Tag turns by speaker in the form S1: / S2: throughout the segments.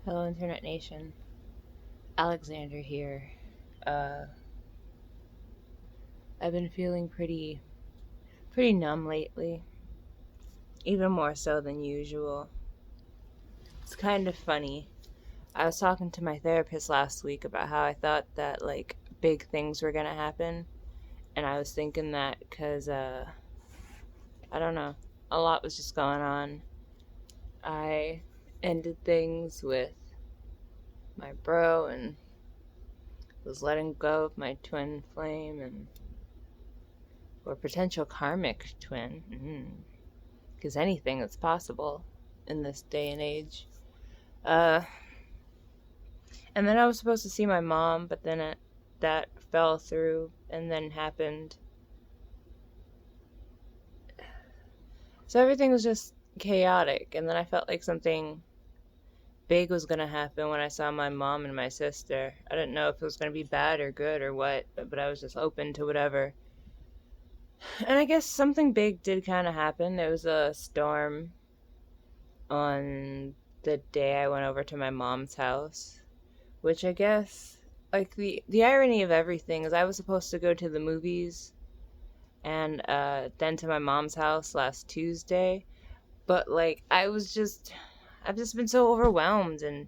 S1: Hello, Internet Nation. Alexander here. Uh, I've been feeling pretty numb lately, even more so than usual. It's kind of funny. I was talking to my therapist last week about how I thought that big things were gonna happen, and I was thinking that because I don't know, a lot was just going on. I ended things with my bro and was letting go of my twin flame and or potential karmic twin. Because anything is possible in this day and age. Uh, and then I was supposed to see my mom, but then that fell through and then happened. So everything was just chaotic. And then I felt like something big was going to happen when I saw my mom and my sister. I didn't know if it was going to be bad or good or what, but I was just open to whatever. And I guess something big did kind of happen. There was a storm on the day I went over to my mom's house, which I guess the irony of everything is I was supposed to go to the movies and then to my mom's house last Tuesday, but I've just been so overwhelmed and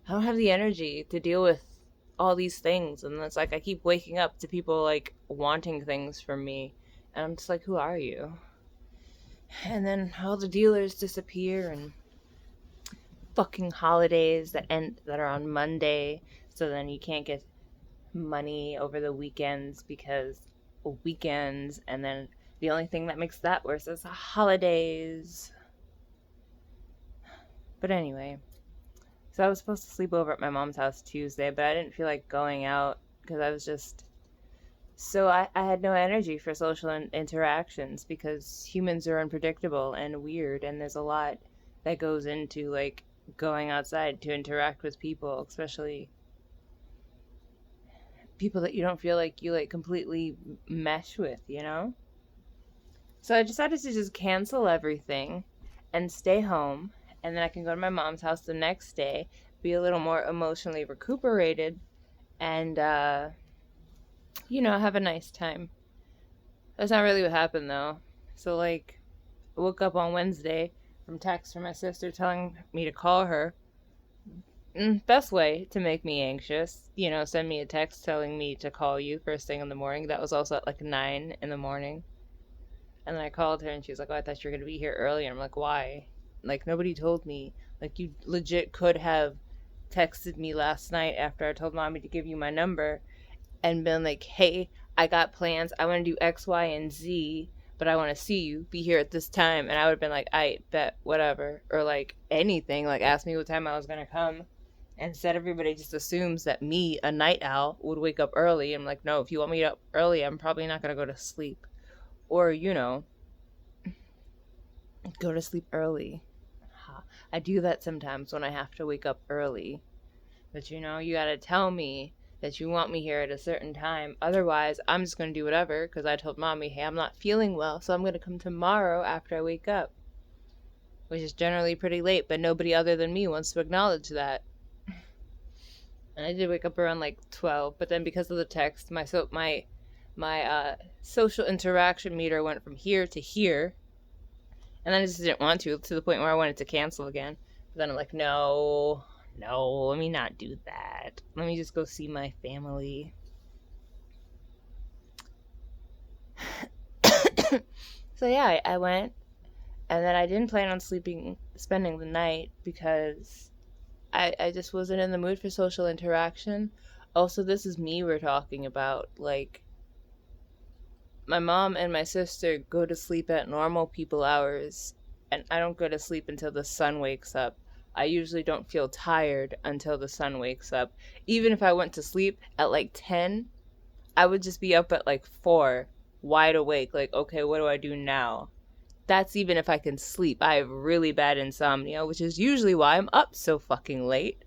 S1: I don't have the energy to deal with all these things, and it's like I keep waking up to people wanting things from me, and I'm just like, who are you? And then all the dealers disappear, and fucking holidays that are on Monday, so then you can't get money over the weekends because weekends, and then the only thing that makes that worse is holidays. But anyway, so I was supposed to sleep over at my mom's house Tuesday, but I didn't feel like going out because I was just I had no energy for social interactions because humans are unpredictable and weird, and there's a lot that goes into going outside to interact with people, especially people that you don't feel like you completely mesh with, you know? So I decided to just cancel everything and stay home, and then I can go to my mom's house the next day, be a little more emotionally recuperated, and have a nice time. That's not really what happened though. So I woke up on Wednesday from text from my sister telling me to call her. Best way to make me anxious, send me a text telling me to call you first thing in the morning. That was also at 9 in the morning. And then I called her and she was like, oh, I thought you were going to be here early. And I'm like, why? Nobody told me. You legit could have texted me last night after I told mommy to give you my number and been like, hey, I got plans. I want to do X, Y, and Z, but I want to see you. Be here at this time. And I would have been like, I bet, whatever. Or anything. Ask me what time I was going to come. Instead, everybody just assumes that me, a night owl, would wake up early. I'm like, no, if you want me up early, I'm probably not going to go to sleep. Or, go to sleep early. I do that sometimes when I have to wake up early. But, you gotta tell me that you want me here at a certain time. Otherwise, I'm just going to do whatever because I told mommy, hey, I'm not feeling well, so I'm going to come tomorrow after I wake up. Which is generally pretty late, but nobody other than me wants to acknowledge that. And I did wake up around 12, but then because of the text, my social interaction meter went from here to here, and then I just didn't want to the point where I wanted to cancel again. But then I'm like, no, let me not do that. Let me just go see my family. So yeah, I went, and then I didn't plan on spending the night because I just wasn't in the mood for social interaction. Also, this is me we're talking about. My mom and my sister go to sleep at normal people hours, and I don't go to sleep until the sun wakes up. I usually don't feel tired until the sun wakes up. Even if I went to sleep at 10, I would just be up at 4, wide awake, okay, what do I do now? That's even if I can sleep. I have really bad insomnia, which is usually why I'm up so fucking late.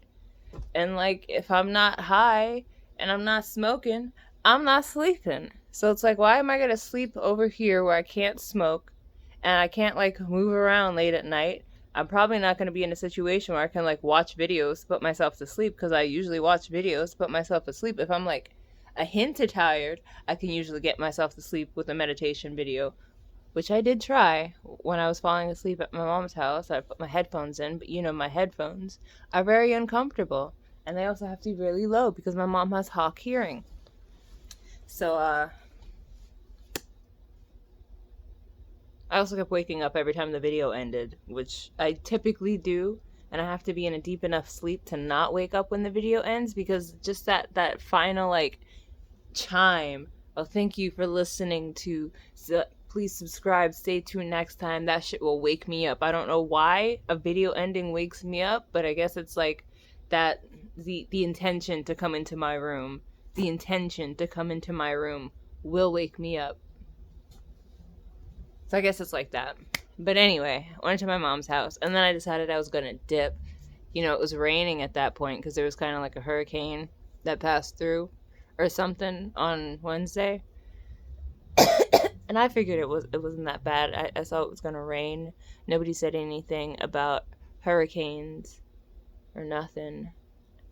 S1: And if I'm not high and I'm not smoking, I'm not sleeping. So it's why am I gonna sleep over here where I can't smoke and I can't move around late at night? I'm probably not going to be in a situation where I can like watch videos to put myself to sleep, because I usually watch videos to put myself to sleep. If I'm like a hint of tired, I can usually get myself to sleep with a meditation video, which I did try when I was falling asleep at my mom's house. I put my headphones in, but my headphones are very uncomfortable, and they also have to be really low because my mom has hawk hearing. So, I also kept waking up every time the video ended, which I typically do, and I have to be in a deep enough sleep to not wake up when the video ends, because just that final like chime, oh, thank you for listening to, please subscribe, stay tuned next time, that shit will wake me up. I don't know why a video ending wakes me up, but I guess it's like that, the intention to come into my room, will wake me up. So I guess it's like that. But anyway, I went to my mom's house, and then I decided I was gonna dip. It was raining at that point because there was kind of like a hurricane that passed through or something on Wednesday. And I figured it wasn't that bad. I thought it was gonna rain. Nobody said anything about hurricanes or nothing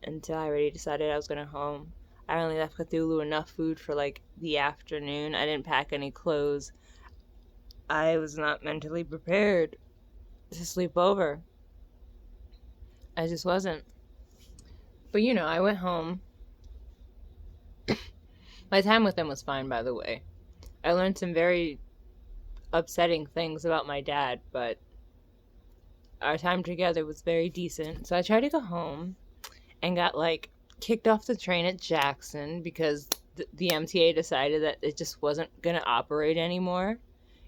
S1: until I already decided I was gonna home. I only left Cthulhu enough food for like the afternoon. I didn't pack any clothes. I was not mentally prepared to sleep over. I just wasn't. But I went home. My time with them was fine, by the way. I learned some very upsetting things about my dad, but our time together was very decent. So I tried to go home and got like kicked off the train at Jackson because the MTA decided that it just wasn't going to operate anymore.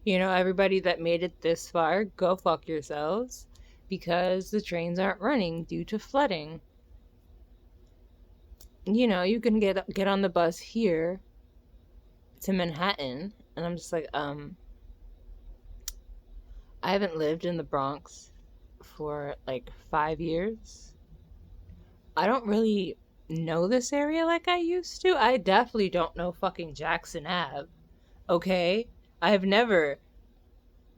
S1: Everybody that made it this far, go fuck yourselves, because the trains aren't running due to flooding. You can get on the bus here to Manhattan, and I'm just like, I haven't lived in the Bronx for like 5 years. I don't really know this area like I used to. I definitely don't know fucking Jackson Ave. Okay? I have never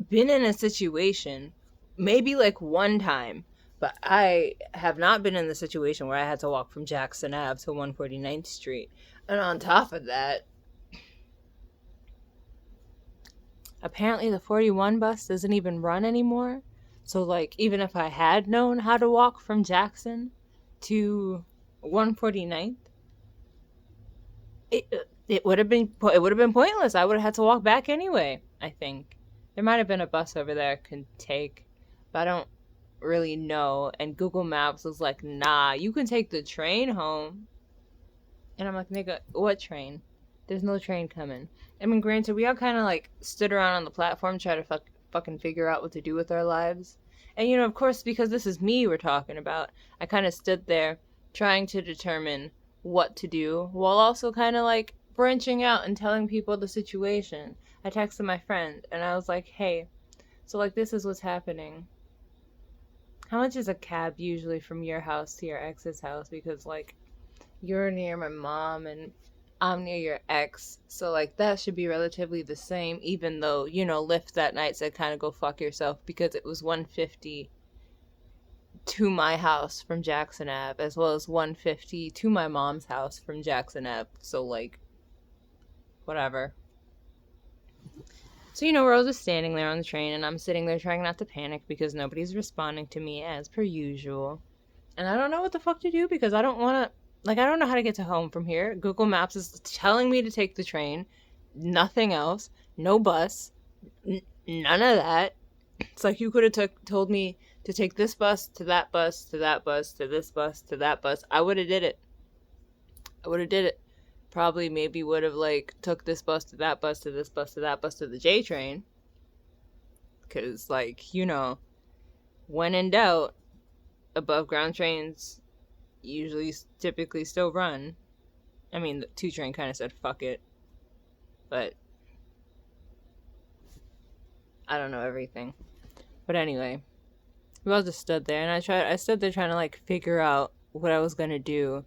S1: been in a situation, maybe like one time, but I have not been in the situation where I had to walk from Jackson Ave to 149th Street. And on top of that, apparently the 41 bus doesn't even run anymore. So like, even if I had known how to walk from Jackson to 149th, it would have been pointless. I would have had to walk back anyway. I think there might have been a bus over there I could take, but I don't really know. And Google Maps was like, nah, you can take the train home. And I'm like, nigga, what train? There's no train coming. I mean, granted, we all kind of like stood around on the platform trying to fucking figure out what to do with our lives. And of course, because this is me we're talking about, I kind of stood there trying to determine what to do while also kind of like branching out and telling people the situation. I texted my friend and I was like, hey, so like this is what's happening. How much is a cab usually from your house to your ex's house? Because like you're near my mom and I'm near your ex, so like that should be relatively the same, even though Lyft that night said kind of go fuck yourself because it was $150 to my house from Jackson Ave, as well as $150 to my mom's house from Jackson Ave. So like, whatever. So we're all just standing there on the train, and I'm sitting there trying not to panic because nobody's responding to me as per usual, and I don't know what the fuck to do because I don't want to. Like, I don't know how to get to home from here. Google Maps is telling me to take the train. Nothing else. No bus. None of that. It's like you could have told me to take this bus to that bus to that bus to this bus to that bus. I would have did it. Probably maybe would have, like, took this bus to that bus to this bus to that bus to the J train. Because, like, when in doubt, above ground trains usually typically still run. I mean, the 2 train kind of said fuck it, but I don't know everything. But anyway, we all just stood there, and I stood there trying to like figure out what I was gonna do,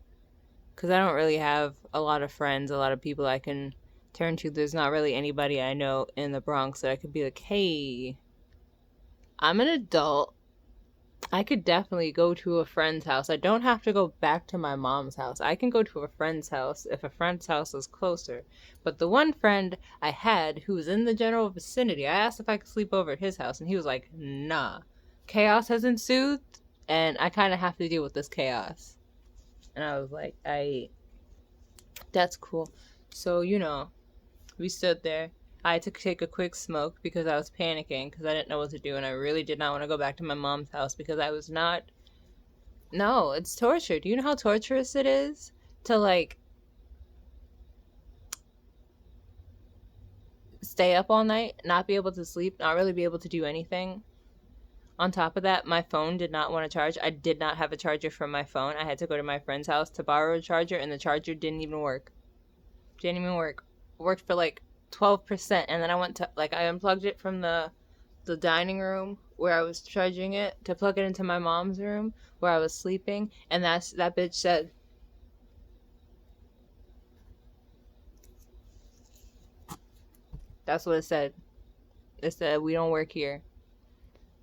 S1: because I don't really have a lot of friends, a lot of people I can turn to. There's not really anybody I know in the Bronx that I could be like, hey, I'm an adult, I could definitely go to a friend's house. I don't have to go back to my mom's house. I can go to a friend's house if a friend's house is closer. But the one friend I had who was in the general vicinity, I asked if I could sleep over at his house, and he was like, nah. Chaos has ensued, and I kind of have to deal with this chaos. And I was like, that's cool. So, we stood there. I had to take a quick smoke because I was panicking because I didn't know what to do, and I really did not want to go back to my mom's house because I was not. No, it's torture. Do you know how torturous it is to like stay up all night, not be able to sleep, not really be able to do anything? On top of that, my phone did not want to charge. I did not have a charger for my phone. I had to go to my friend's house to borrow a charger, and the charger didn't even work. Didn't even work. Worked for like 12%, and then I went to I unplugged it from the dining room where I was charging it to plug it into my mom's room where I was sleeping, and that bitch said, that's what it said. It said we don't work here.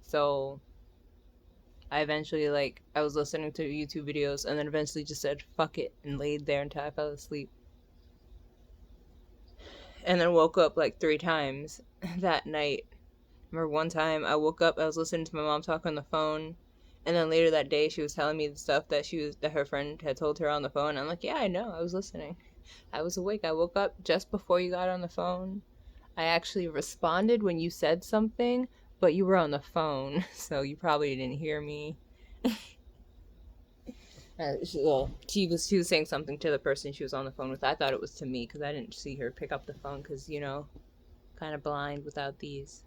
S1: So I eventually I was listening to YouTube videos and then eventually just said fuck it and laid there until I fell asleep. And then woke up like 3 times that night. I remember one time I woke up, I was listening to my mom talk on the phone, and then later that day she was telling me the stuff that her friend had told her on the phone. I'm like, yeah, I know, I was listening. I was awake. I woke up just before you got on the phone. I actually responded when you said something, but you were on the phone, so you probably didn't hear me. She was saying something to the person she was on the phone with. I thought it was to me because I didn't see her pick up the phone because, kind of blind without these.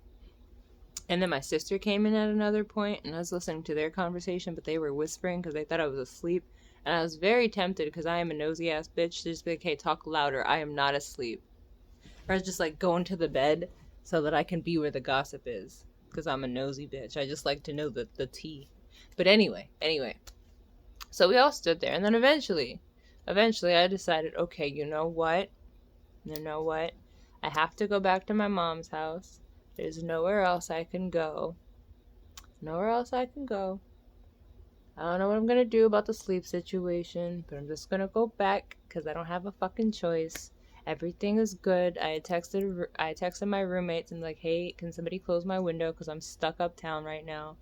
S1: And then my sister came in at another point, and I was listening to their conversation, but they were whispering because they thought I was asleep. And I was very tempted because I am a nosy ass bitch to just be like, hey, talk louder. I am not asleep. Or I was just go into the bed so that I can be where the gossip is because I'm a nosy bitch. I just like to know the tea. But anyway. So we all stood there, and then eventually I decided, okay, you know what? I have to go back to my mom's house. There's nowhere else I can go. I don't know what I'm gonna do about the sleep situation, but I'm just gonna go back because I don't have a fucking choice. Everything is good. I texted my roommates and like, hey, can somebody close my window because I'm stuck uptown right now.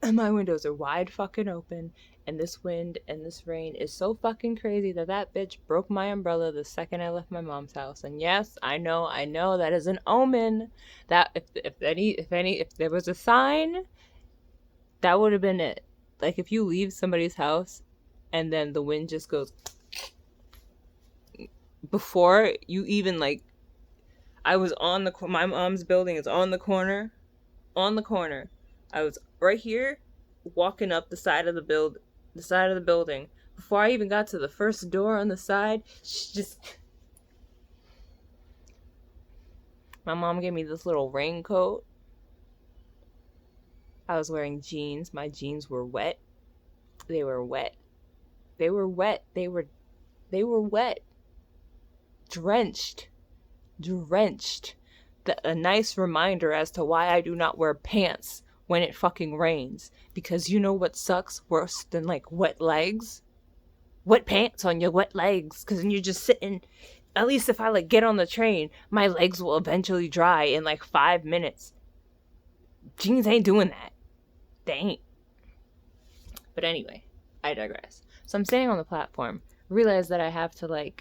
S1: And my windows are wide fucking open, and this wind and this rain is so fucking crazy that bitch broke my umbrella the second I left my mom's house. And yes, I know that is an omen. That if there was a sign, that would have been it. Like if you leave somebody's house and then the wind just goes before you even I was on my mom's building is on the corner. I was right here walking up the side of the building. Before I even got to the first door on the side, my mom gave me this little raincoat. I was wearing jeans. My jeans were wet. They were wet. Drenched. A nice reminder as to why I do not wear pants when it fucking rains. Because you know what sucks worse than wet legs? Wet pants on your wet legs. Because then you're just sitting. At least if I get on the train, my legs will eventually dry in 5 minutes. Jeans ain't doing that. They ain't. But anyway, I digress. So I'm standing on the platform, realize that I have to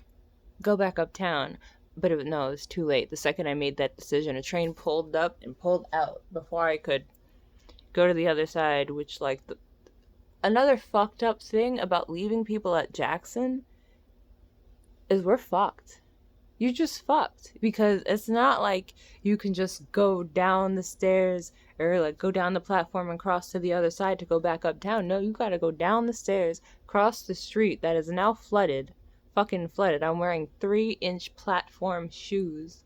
S1: go back uptown, but it was too late. The second I made that decision, a train pulled up and pulled out before I could go to the other side, which another fucked up thing about leaving people at Jackson is we're fucked. You're just fucked because it's not like you can just go down the stairs or go down the platform and cross to the other side to go back uptown. No, you gotta go down the stairs, cross the street that is now fucking flooded. I'm wearing 3-inch platform shoes,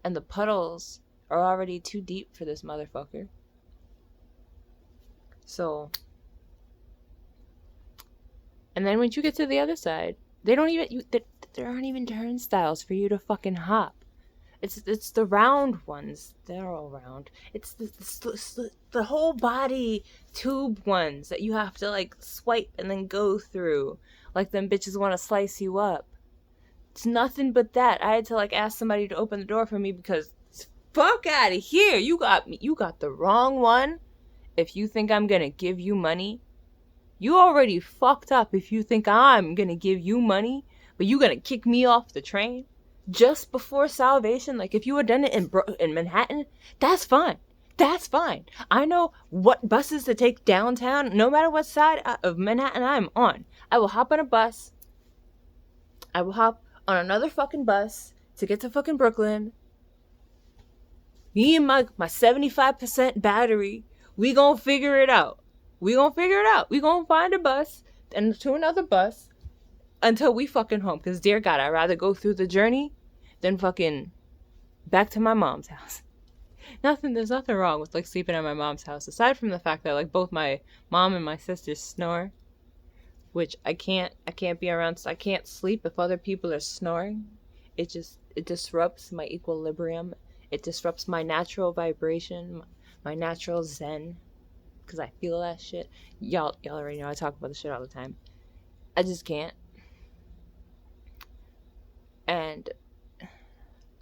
S1: and the puddles are already too deep for this motherfucker. So, and then once you get to the other side, there aren't even turnstiles for you to fucking hop. It's the round ones. They're all round. It's the whole body tube ones that you have to like swipe and then go through. Like them bitches want to slice you up. It's nothing but that. I had to like ask somebody to open the door for me because fuck out of here. You got me. You got the wrong one. If you think I'm gonna give you money, you already fucked up if you think I'm gonna give you money, but you gonna kick me off the train just before salvation. Like if you had done it in Manhattan, that's fine. That's fine. I know what buses to take downtown, no matter what side of Manhattan I'm on. I will hop on a bus. I will hop on another fucking bus to get to fucking Brooklyn. Me and my 75% battery, we gonna figure it out. We gonna figure it out. We gonna find a bus and to another bus until we fucking home. Because dear God, I'd rather go through the journey than fucking back to my mom's house. There's nothing wrong with like sleeping at my mom's house. Aside from the fact that like both my mom and my sisters snore. Which I can't be around, so I can't sleep if other people are snoring. It disrupts my equilibrium. It disrupts my natural vibration, my natural zen, because I feel that shit. Y'all already know I talk about this shit all the time. I just can't. And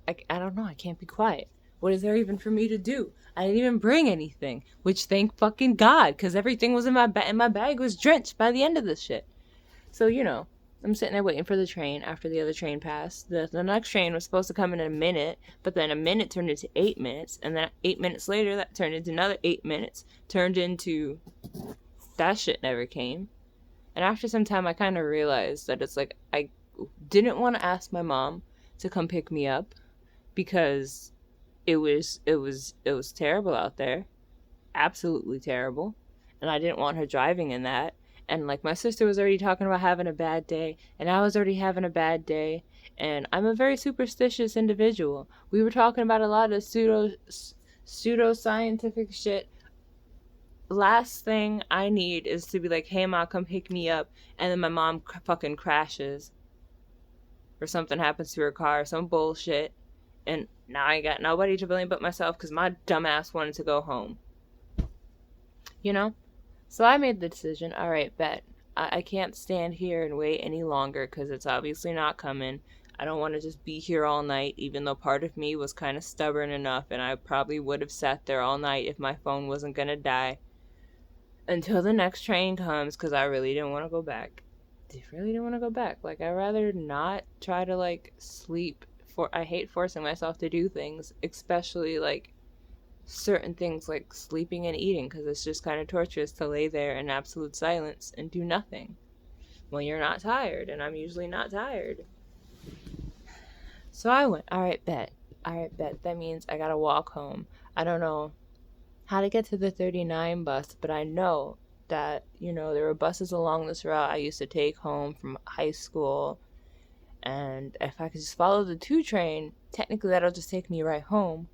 S1: I don't know, I can't be quiet. What is there even for me to do? I didn't even bring anything, which thank fucking God, because everything was in my bag, and my bag was drenched by the end of this shit. So, I'm sitting there waiting for the train after the other train passed. The next train was supposed to come in a minute, but then a minute turned into 8 minutes, and then 8 minutes later, that turned into another 8 minutes, turned into... that shit never came. And after some time, I kind of realized that it's like, I didn't want to ask my mom to come pick me up, because it was terrible out there. Absolutely terrible. And I didn't want her driving in that. And like my sister was already talking about having a bad day, and I was already having a bad day, and I'm a very superstitious individual. We were talking about a lot of pseudo scientific shit. Last thing I need is to be like, hey mom, come pick me up, and then my mom fucking crashes, or something happens to her car, some bullshit, and now I got nobody to blame but myself because my dumbass wanted to go home. So I made the decision, all right, bet. I can't stand here and wait any longer because it's obviously not coming. I don't want to just be here all night, even though part of me was kind of stubborn enough, and I probably would have sat there all night if my phone wasn't going to die. Until the next train comes, because I really didn't want to go back. Like, I'd rather not try to, like, sleep. I hate forcing myself to do things, especially, like, certain things like sleeping and eating, because it's just kind of torturous to lay there in absolute silence and do nothing when you're not tired, and I'm usually not tired. So I went, all right, bet. That means I gotta walk home. I don't know how to get to the 39 bus, but I know that, there were buses along this route I used to take home from high school, and if I could just follow the 2 train, technically that'll just take me right home,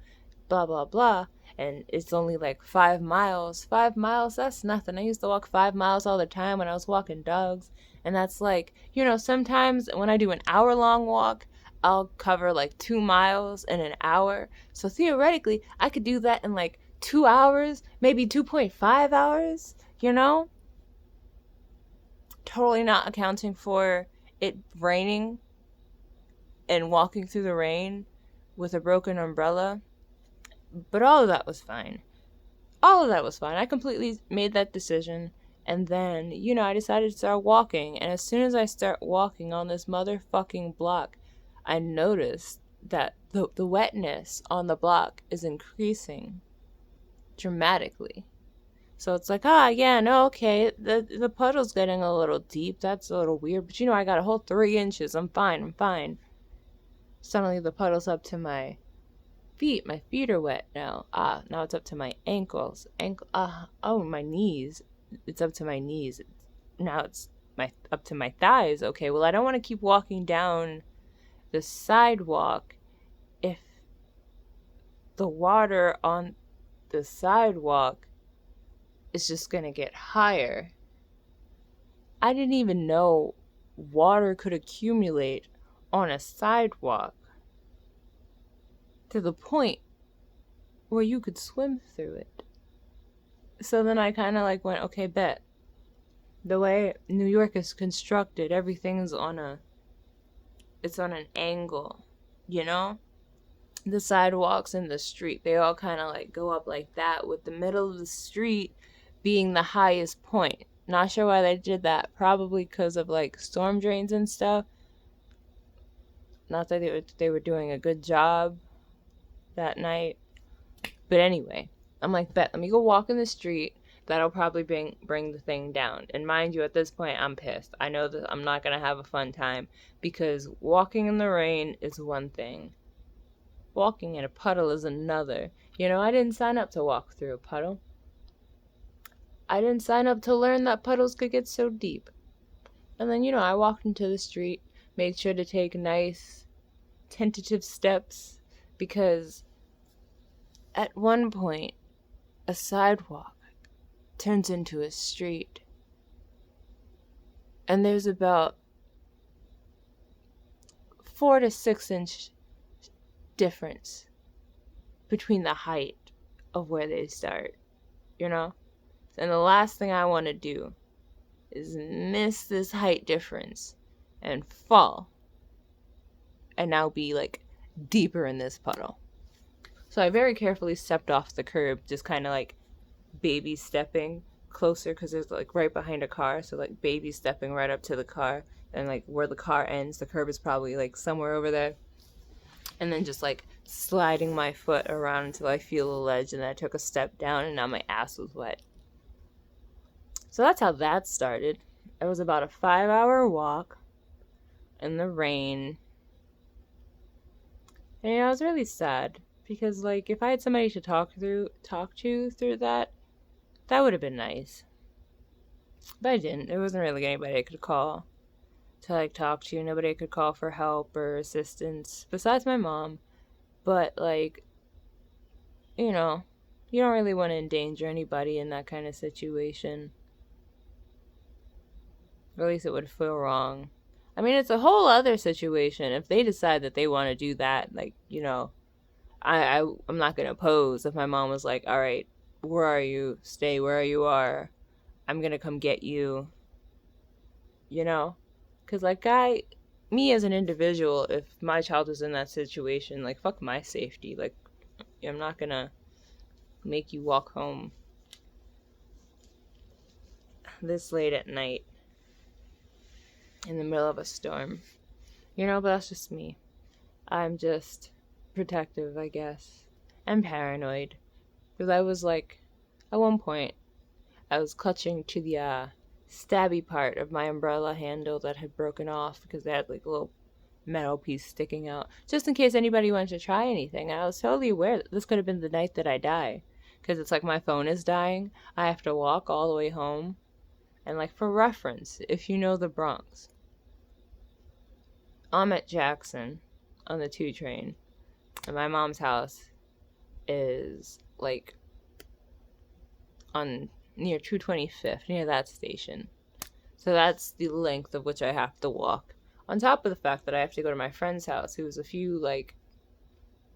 S1: blah, blah, blah. And it's only like 5 miles. 5 miles, that's nothing. I used to walk 5 miles all the time when I was walking dogs. And that's like, sometimes when I do an hour-long walk, I'll cover like 2 miles in an hour. So theoretically, I could do that in like 2 hours, maybe 2.5 hours, Totally not accounting for it raining and walking through the rain with a broken umbrella. But all of that was fine. I completely made that decision. And then, I decided to start walking. And as soon as I start walking on this motherfucking block, I noticed that the wetness on the block is increasing dramatically. So it's like, yeah, no, okay, the puddle's getting a little deep. That's a little weird. But, I got a whole 3 inches. I'm fine. Suddenly the puddle's up to my feet. My feet are wet now. Now it's up to my ankles. My knees. It's up to my knees. Now it's up to my thighs. Okay, well, I don't want to keep walking down the sidewalk if the water on the sidewalk is just gonna get higher. I didn't even know water could accumulate on a sidewalk. to the point where you could swim through it. So then I kind of like went, okay, bet. The way New York is constructed, everything's it's on an angle, you know? The sidewalks in the street, they all kind of like go up like that, with the middle of the street being the highest point. Not sure why they did that. Probably because of like storm drains and stuff. Not that they were doing a good job that night. But anyway, I'm like, bet, let me go walk in the street. That'll probably bring the thing down. And mind you, at this point, I'm pissed. I know that I'm not going to have a fun time, because walking in the rain is one thing. Walking in a puddle is another. You know, I didn't sign up to walk through a puddle. I didn't sign up to learn that puddles could get so deep. And then, I walked into the street, made sure to take nice, tentative steps, because at one point, a sidewalk turns into a street. And there's about 4 to 6 inch difference between the height of where they start, And the last thing I want to do is miss this height difference and fall and now be like deeper in this puddle. So I very carefully stepped off the curb, just kind of like baby stepping closer, because it's like right behind a car. So like baby stepping right up to the car, and like where the car ends, the curb is probably like somewhere over there. And then just like sliding my foot around until I feel a ledge, and then I took a step down, and now my ass was wet. So that's how that started. It was about a 5-hour walk in the rain. And I was really sad, because like if I had somebody to talk to through that would have been nice. But I didn't. There wasn't really anybody I could call to like talk to. Nobody I could call for help or assistance besides my mom. But like, you don't really want to endanger anybody in that kind of situation. Or at least it would feel wrong. I mean, it's a whole other situation if they decide that they want to do that. Like, I'm not going to oppose if my mom was like, all right, where are you? Stay where you are. I'm going to come get you. Because like me as an individual, if my child was in that situation, like fuck my safety. Like, I'm not going to make you walk home this late at night in the middle of a storm. But that's just me. I'm just protective, I guess. And paranoid. Because I was like, at one point, I was clutching to the stabby part of my umbrella handle that had broken off, because they had like a little metal piece sticking out, just in case anybody wanted to try anything. And I was totally aware that this could have been the night that I die. Because it's like my phone is dying. I have to walk all the way home. And like for reference, if you know the Bronx, I'm at Jackson on the 2 train. And my mom's house is like on near 225th, near that station. So that's the length of which I have to walk. On top of the fact that I have to go to my friend's house, who's a few like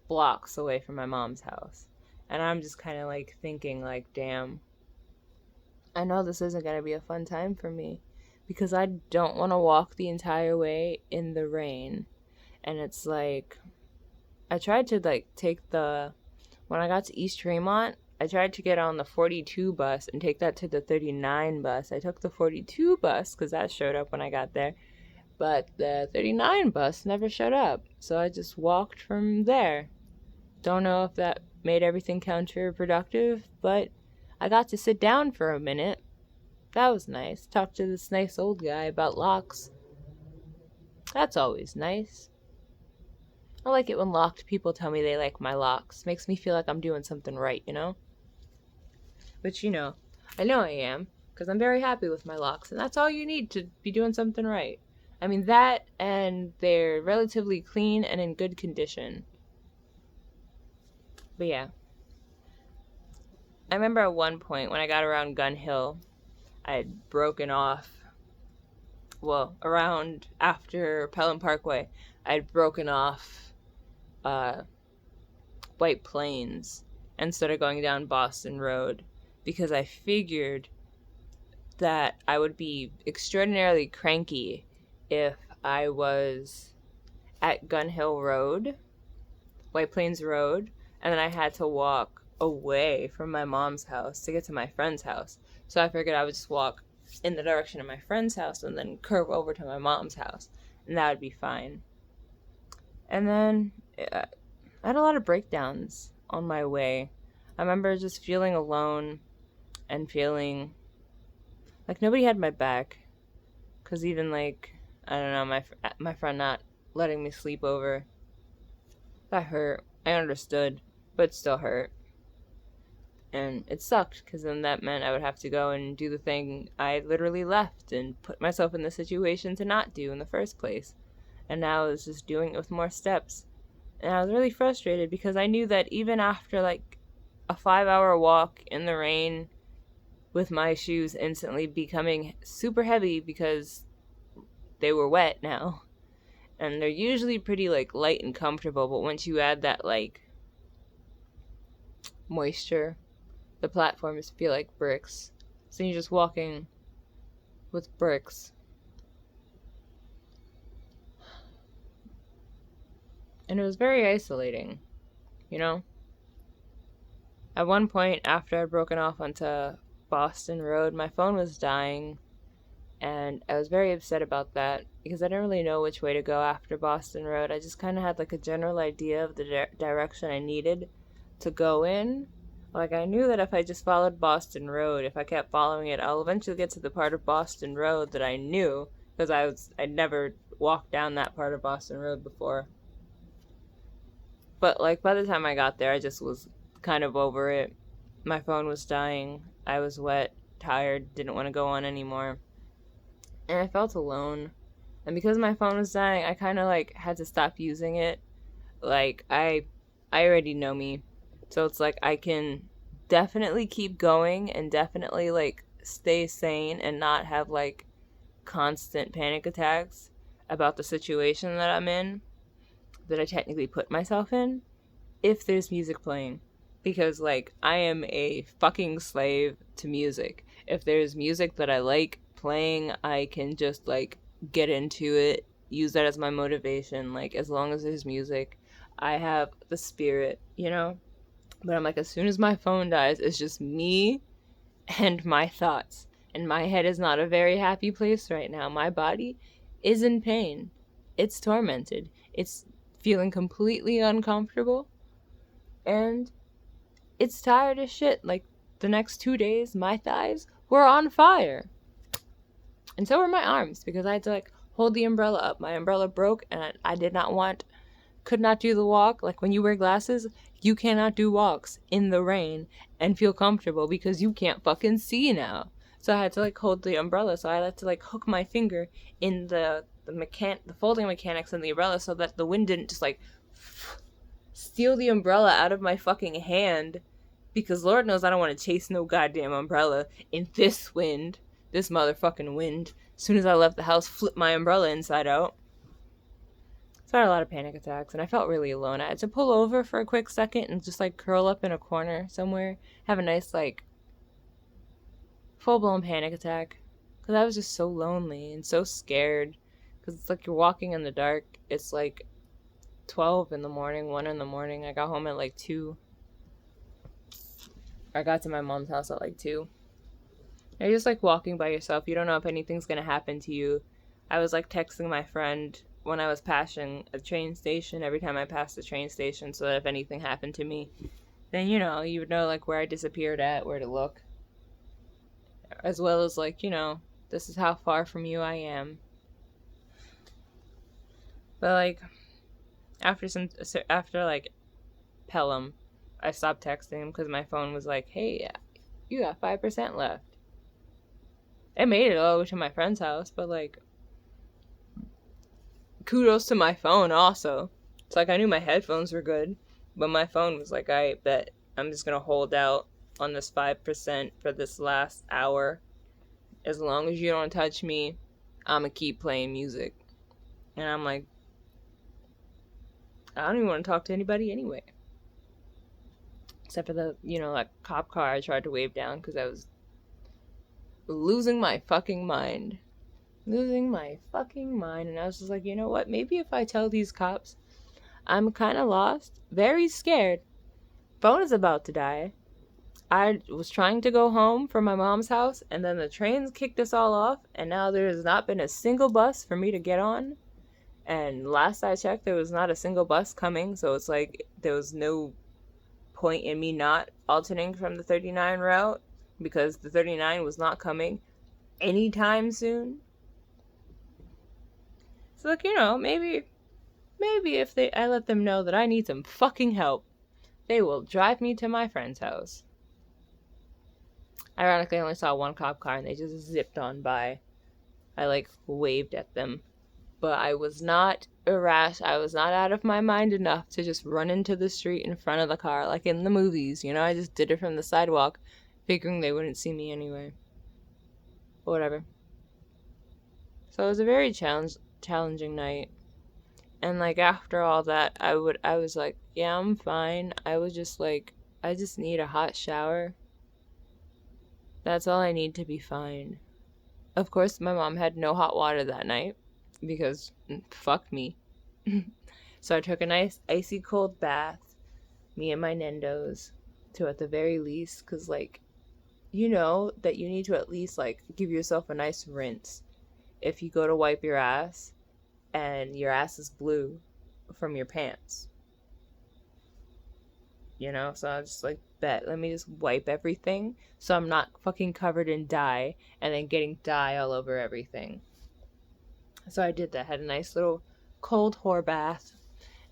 S1: blocks away from my mom's house. And I'm just kind of like thinking like, damn, I know this isn't going to be a fun time for me, because I don't want to walk the entire way in the rain. And it's like, I tried to like when I got to East Tremont, I tried to get on the 42 bus and take that to the 39 bus. I took the 42 bus because that showed up when I got there. But the 39 bus never showed up. So I just walked from there. Don't know if that made everything counterproductive, but I got to sit down for a minute. That was nice. Talk to this nice old guy about locks. That's always nice. I like it when locked people tell me they like my locks. Makes me feel like I'm doing something right, Which, I know I am, because I'm very happy with my locks, and that's all you need to be doing something right. I mean, that, and they're relatively clean and in good condition. But yeah. I remember at one point when I got around Gun Hill, I had broken off, around after Pelham Parkway, I had broken off White Plains instead of going down Boston Road because I figured that I would be extraordinarily cranky if I was at Gun Hill Road, White Plains Road, and then I had to walk away from my mom's house to get to my friend's house. So I figured I would just walk in the direction of my friend's house and then curve over to my mom's house, and that would be fine. And then I had a lot of breakdowns on my way. I remember just feeling alone and feeling like nobody had my back. Because even like, I don't know, my friend not letting me sleep over, that hurt. I understood, but it still hurt. And it sucked because then that meant I would have to go and do the thing I literally left and put myself in the situation to not do in the first place. And now I was just doing it with more steps. And I was really frustrated because I knew that even after like a 5-hour walk in the rain with my shoes instantly becoming super heavy because they were wet now. And they're usually pretty like light and comfortable, but once you add that like moisture, the platforms feel like bricks. So you're just walking with bricks. And it was very isolating, you know? At one point, after I'd broken off onto Boston Road, my phone was dying, and I was very upset about that because I didn't really know which way to go after Boston Road. I just kind of had like a general idea of the direction I needed to go in. Like, I knew that if I just followed Boston Road, if I kept following it, I'll eventually get to the part of Boston Road that I knew, because I'd never walked down that part of Boston Road before. But, like, by the time I got there, I just was kind of over it. My phone was dying. I was wet, tired, didn't want to go on anymore. And I felt alone. And because my phone was dying, I kind of, like, had to stop using it. Like, I already know me. So it's like I can definitely keep going and definitely, like, stay sane and not have, like, constant panic attacks about the situation that I'm in, that I technically put myself in, if there's music playing. Because, like, I am a fucking slave to music. If there's music that I like playing, I can just, like, get into it, use that as my motivation. Like, as long as there's music, I have the spirit, you know? But I'm like, as soon as my phone dies, it's just me and my thoughts. And my head is not a very happy place right now. My body is in pain. It's tormented. It's feeling completely uncomfortable. And it's tired as shit. Like, the next 2 days, my thighs were on fire. And so were my arms, because I had to, like, hold the umbrella up. My umbrella broke, and I could not do the walk. Like, when you wear glasses, you cannot do walks in the rain and feel comfortable because you can't fucking see now. So I had to, like, hold the umbrella. So I had to, like, hook my finger in the folding mechanics in the umbrella so that the wind didn't just, like, steal the umbrella out of my fucking hand, because Lord knows I don't want to chase no goddamn umbrella in this wind. This motherfucking wind. As soon as I left the house, flipped my umbrella inside out. So I had a lot of panic attacks, and I felt really alone. I had to pull over for a quick second and just, like, curl up in a corner somewhere, have a nice, like, full-blown panic attack, because I was just so lonely and so scared, because it's like you're walking in the dark. It's like 12 in the morning, 1 in the morning. I got home at like 2. I got to my mom's house at like 2. You're just, like, walking by yourself. You don't know if anything's gonna happen to you. I was, like, texting my friend when I was passing a train station, every time I passed the train station, so that if anything happened to me, then, you know, you would know, like, where I disappeared at, where to look. As well as, like, you know, this is how far from you I am. But, like, after like, Pelham, I stopped texting him because my phone was like, hey, you got 5% left. I made it all the way to my friend's house, but, like, kudos to my phone also. It's like I knew my headphones were good, but my phone was like, I bet I'm just gonna hold out on this 5% for this last hour. As long as you don't touch me, I'm gonna keep playing music. And I'm like, I don't even want to talk to anybody anyway. Except for the, that cop car I tried to wave down because I was losing my fucking mind. Losing my fucking mind. And I was just like, you know what? Maybe if I tell these cops I'm kind of lost, very scared, phone is about to die. I was trying to go home from my mom's house, and then the trains kicked us all off, and now there has not been a single bus for me to get on. And last I checked, there was not a single bus coming, so it's like there was no point in me not alternating from the 39 route because the 39 was not coming anytime soon. So, like, maybe if I let them know that I need some fucking help, they will drive me to my friend's house. Ironically, I only saw one cop car and they just zipped on by. I waved at them. But I was not irrational. I was not out of my mind enough to just run into the street in front of the car like in the movies. I just did it from the sidewalk, figuring they wouldn't see me anyway. But whatever. So it was a very challenging night. And after all that, I was like, yeah, I'm fine. I was just like, I just need a hot shower. That's all I need to be fine. Of course, my mom had no hot water that night because fuck me. So I took a nice icy cold bath, me and my Nendos, to at the very least, because that you need to at least give yourself a nice rinse if you go to wipe your ass and your ass is blue from your pants. So I was just bet, let me just wipe everything so I'm not fucking covered in dye and then getting dye all over everything. So I did that. Had a nice little cold whore bath,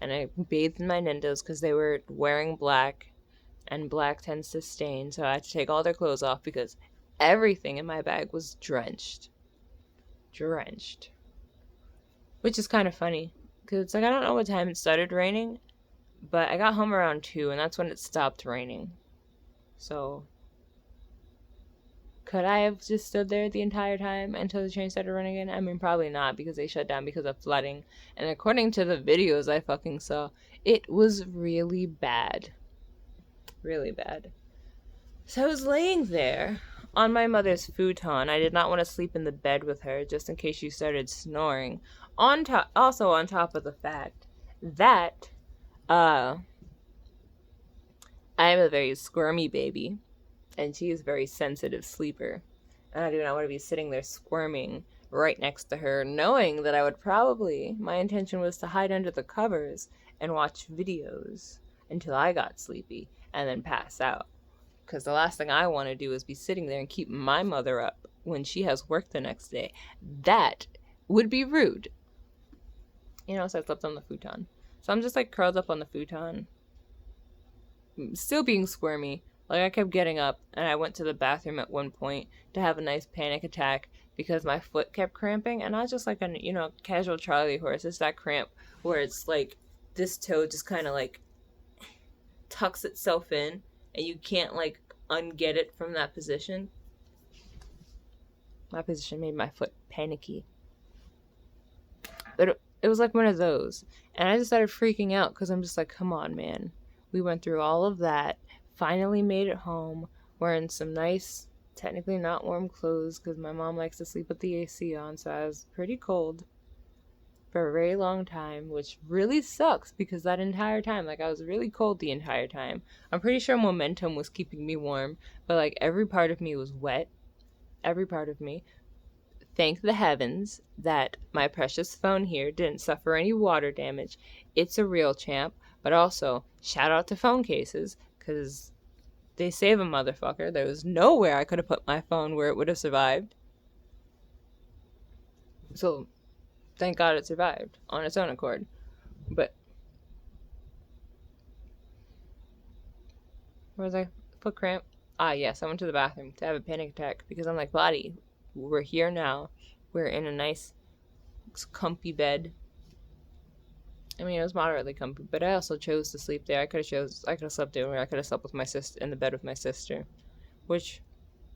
S1: and I bathed in my Nendos because they were wearing black, and black tends to stain, so I had to take all their clothes off because everything in my bag was drenched. Which is kind of funny because I don't know what time it started raining, but I got home around 2, and that's when it stopped raining. So, could I have just stood there the entire time until the train started running again? I mean, probably not, because they shut down because of flooding. And according to the videos I fucking saw, it was really bad. Really bad. So I was laying there on my mother's futon. I did not want to sleep in the bed with her, just in case she started snoring. Also on top of the fact that I am a very squirmy baby, and she is a very sensitive sleeper. And I do not want to be sitting there squirming right next to her, knowing that my intention was to hide under the covers and watch videos until I got sleepy and then pass out. Because the last thing I want to do is be sitting there and keep my mother up when she has work the next day. That would be rude. So I slept on the futon. So I'm just curled up on the futon, still being squirmy. I kept getting up, and I went to the bathroom at one point to have a nice panic attack because my foot kept cramping, and I was just like a casual Charlie horse. It's that cramp where it's this toe just kind of tucks itself in, and you can't unget it from that position. My position made my foot panicky. But it was one of those. And I just started freaking out because I'm just come on, man. We went through all of that, finally made it home, wearing some nice, technically not warm clothes because my mom likes to sleep with the AC on, so I was pretty cold for a very long time, which really sucks because that entire time, I was really cold the entire time. I'm pretty sure momentum was keeping me warm, but every part of me was wet. Every part of me. Thank the heavens that my precious phone here didn't suffer any water damage. It's a real champ, but also shout out to phone cases because they save a motherfucker. There was nowhere I could have put my phone where it would have survived. So thank God it survived on its own accord. But where was I? Foot cramp. Ah, yes, I went to the bathroom to have a panic attack because I'm body, we're here now. We're in a nice, comfy bed. I mean, it was moderately comfy, but I also chose to sleep there. I could have slept anywhere. I could have slept with my sister in the bed with my sister, which,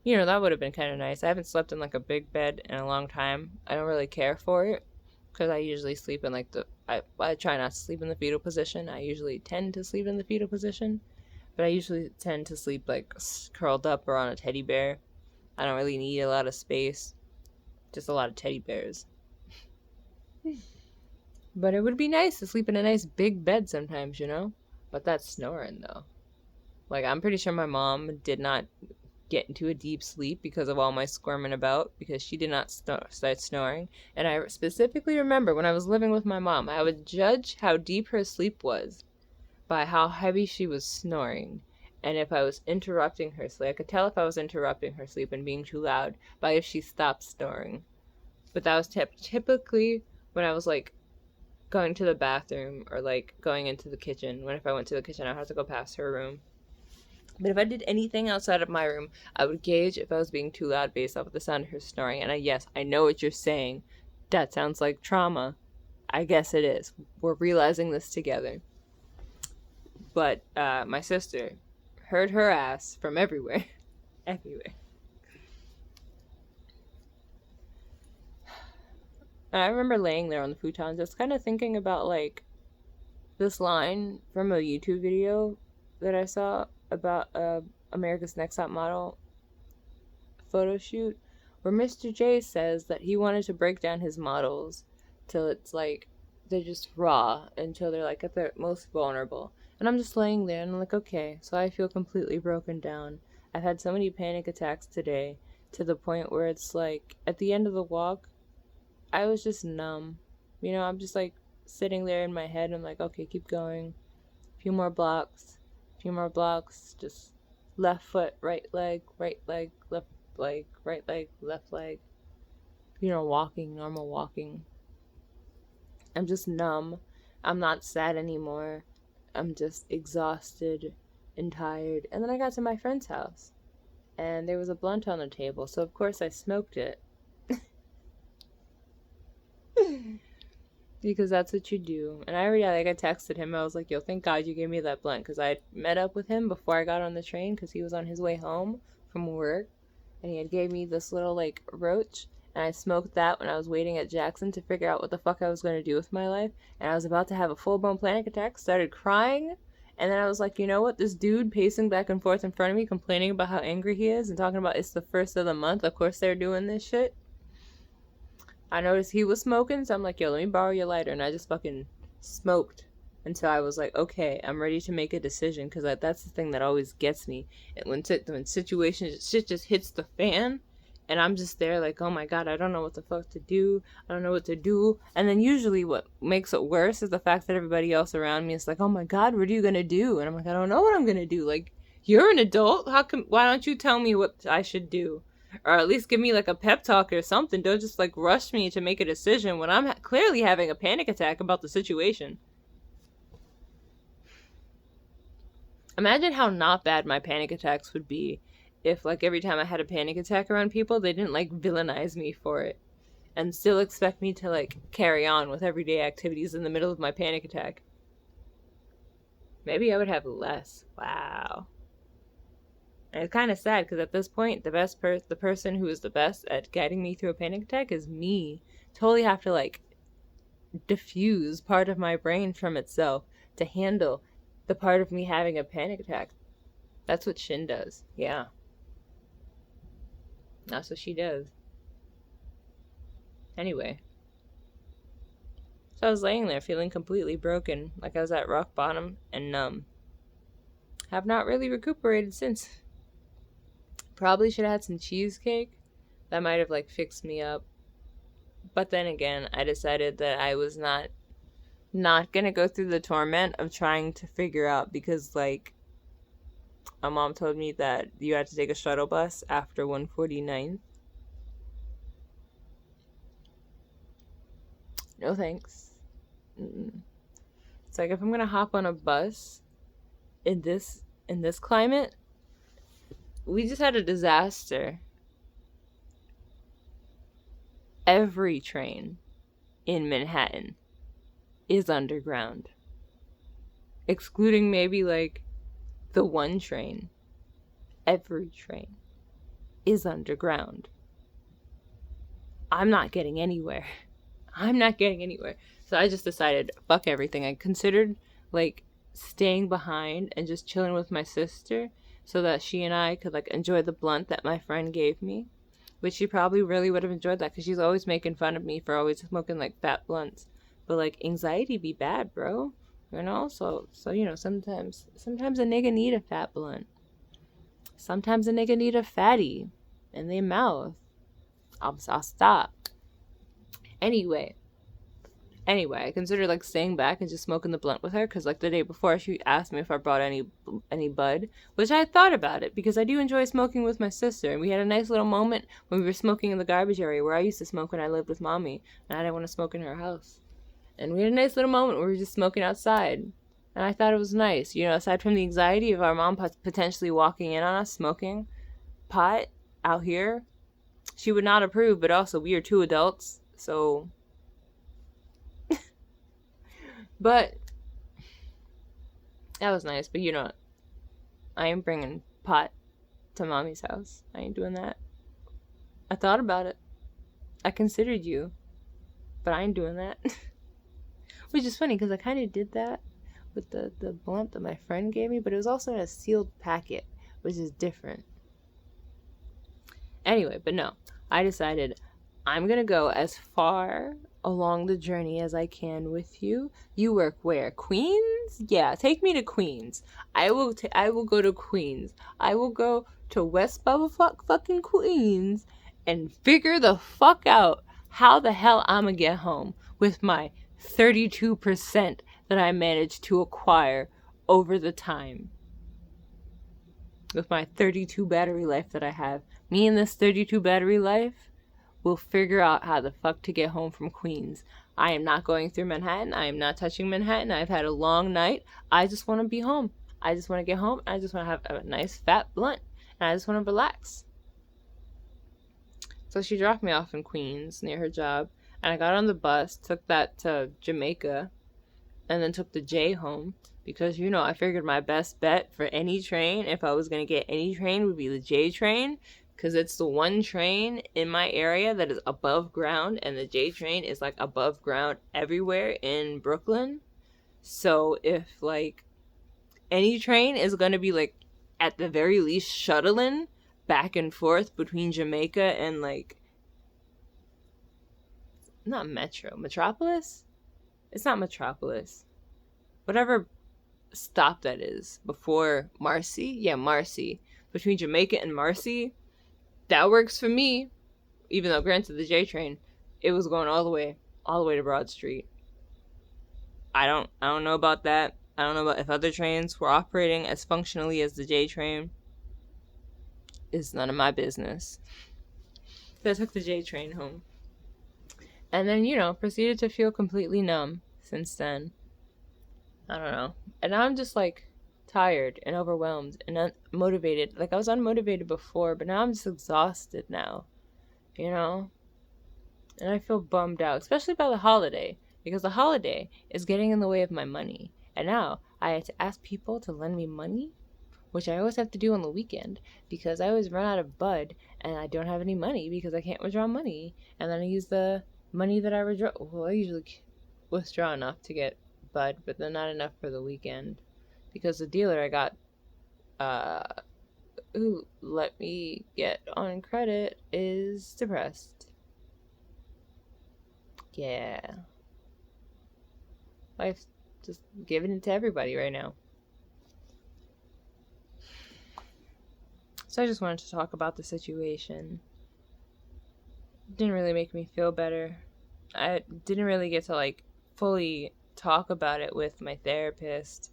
S1: that would have been kind of nice. I haven't slept in a big bed in a long time. I don't really care for it because I usually sleep in I try not to sleep in the fetal position. I usually tend to sleep in the fetal position, But I usually tend to sleep like curled up or on a teddy bear. I don't really need a lot of space, just a lot of teddy bears. But it would be nice to sleep in a nice big bed sometimes, you know? But that's snoring, though. Like, I'm pretty sure my mom did not get into a deep sleep because of all my squirming about, because she did not start snoring. And I specifically remember when I was living with my mom, I would judge how deep her sleep was by how heavy she was snoring. And if I was interrupting her sleep, I could tell if I was interrupting her sleep and being too loud by if she stopped snoring. But that was typically when I was like going to the bathroom or like going into the kitchen. When if I went to the kitchen, I would have to go past her room. But if I did anything outside of my room, I would gauge if I was being too loud based off of the sound of her snoring. And yes, I know what you're saying. That sounds like trauma. I guess it is. We're realizing this together. But my sister heard her ass from everywhere. Everywhere. And I remember laying there on the futon just kind of thinking about like this line from a YouTube video that I saw about America's Next Top Model photo shoot where Mr. J says that he wanted to break down his models till it's like they're just raw until they're like at their most vulnerable. And I'm just laying there and I'm like, okay, so I feel completely broken down. I've had so many panic attacks today to the point where it's like at the end of the walk, I was just numb. You know, I'm just like sitting there in my head. I'm like, okay, keep going. A few more blocks. Just left foot, right leg, left leg, right leg, left leg. You know, walking, normal walking. I'm just numb. I'm not sad anymore. I'm just exhausted and tired. And then I got to my friend's house. And there was a blunt on the table. So, of course, I smoked it. Because that's what you do. And I texted him. I was like, yo, thank God you gave me that blunt. Because I met up with him before I got on the train. Because he was on his way home from work. And he had gave me this little, like, roach. And I smoked that when I was waiting at Jackson to figure out what the fuck I was going to do with my life. And I was about to have a full-blown panic attack. Started crying. And then I was like, you know what? This dude pacing back and forth in front of me, complaining about how angry he is. And talking about it's the first of the month. Of course they're doing this shit. I noticed he was smoking, so I'm like, yo, let me borrow your lighter. And I just fucking smoked until I was like, okay, I'm ready to make a decision. Because that's the thing that always gets me. And when situations, shit just hits the fan, and I'm just there like, oh my God, I don't know what the fuck to do. I don't know what to do. And then usually what makes it worse is the fact that everybody else around me is like, oh my God, what are you going to do? And I'm like, I don't know what I'm going to do. Like, you're an adult. Why don't you tell me what I should do? Or at least give me like a pep talk or something. Don't just like rush me to make a decision when I'm clearly having a panic attack about the situation. Imagine how not bad my panic attacks would be if like every time I had a panic attack around people, they didn't like villainize me for it and still expect me to like carry on with everyday activities in the middle of my panic attack. Maybe I would have less. Wow. And it's kind of sad because at this point, the person who is the best at guiding me through a panic attack is me. Totally have to like diffuse part of my brain from itself to handle the part of me having a panic attack. That's what Shin does. Yeah. That's what she does. Anyway. So I was laying there feeling completely broken, like I was at rock bottom and numb. Have not really recuperated since. Probably should have had some cheesecake. That might have like fixed me up. But then again, I decided that I was not gonna go through the torment of trying to figure out, because like my mom told me that you had to take a shuttle bus after 149th. No thanks. It's like if I'm gonna hop on a bus in this climate, we just had a disaster. Every train in Manhattan is underground. Excluding maybe like the one train. Every train is underground. I'm not getting anywhere. So I just decided, fuck everything. I considered like staying behind and just chilling with my sister so that she and I could like enjoy the blunt that my friend gave me, which she probably really would have enjoyed that because she's always making fun of me for always smoking like fat blunts. But like anxiety be bad, bro. You know, so you know, sometimes a nigga need a fat blunt. Sometimes a nigga need a fatty in their mouth. I'll stop. Anyway, I considered like staying back and just smoking the blunt with her because like the day before she asked me if I brought any bud, which I had thought about it because I do enjoy smoking with my sister, and we had a nice little moment when we were smoking in the garbage area where I used to smoke when I lived with mommy and I didn't want to smoke in her house. And we had a nice little moment where we were just smoking outside, and I thought it was nice, you know, aside from the anxiety of our mom potentially walking in on us smoking pot out here. She would not approve, but also we are two adults, so. But that was nice. But you know, I ain't bringing pot to mommy's house. I ain't doing that. I thought about it. I considered you, but I ain't doing that. Which is funny because I kind of did that with the blunt that my friend gave me, but it was also in a sealed packet, which is different. Anyway, but no, I decided I'm gonna go as far along the journey as I can with you. You work where? Queens? Yeah, take me to Queens. I will go to Queens. I will go to West fucking Queens and figure the fuck out how the hell I'm gonna get home with my 32% that I managed to acquire over the time. With my 32 battery life that I have. Me and this 32 battery life will figure out how the fuck to get home from Queens. I am not going through Manhattan. I am not touching Manhattan. I've had a long night. I just want to be home. I just want to get home. I just want to have a nice fat blunt. And I just want to relax. So she dropped me off in Queens near her job. And I got on the bus, took that to Jamaica, and then took the J home. Because, you know, I figured my best bet for any train, if I was going to get any train, would be the J train. Because it's the one train in my area that is above ground, and the J train is like above ground everywhere in Brooklyn. So if like any train is going to be like at the very least shuttling back and forth between Jamaica and like, not Metropolis? It's not Metropolis. Whatever stop that is before Marcy. Yeah, Marcy. Between Jamaica and Marcy. That works for me. Even though, granted, the J train, it was going all the way to Broad Street. I don't know about that. I don't know about if other trains were operating as functionally as the J train. It's none of my business. So I took the J train home. And then, you know, proceeded to feel completely numb since then. I don't know. And now I'm just like tired and overwhelmed and unmotivated. Like I was unmotivated before, but now I'm just exhausted now, you know? And I feel bummed out, especially by the holiday, because the holiday is getting in the way of my money. And now I had to ask people to lend me money, which I always have to do on the weekend because I always run out of bud and I don't have any money because I can't withdraw money. And then I use the money that I withdraw. Well, I usually withdraw enough to get bud, but then not enough for the weekend. Because the dealer I got, who let me get on credit, is depressed. Yeah. Life's just giving it to everybody right now. So I just wanted to talk about the situation. It didn't really make me feel better. I didn't really get to, like, fully talk about it with my therapist.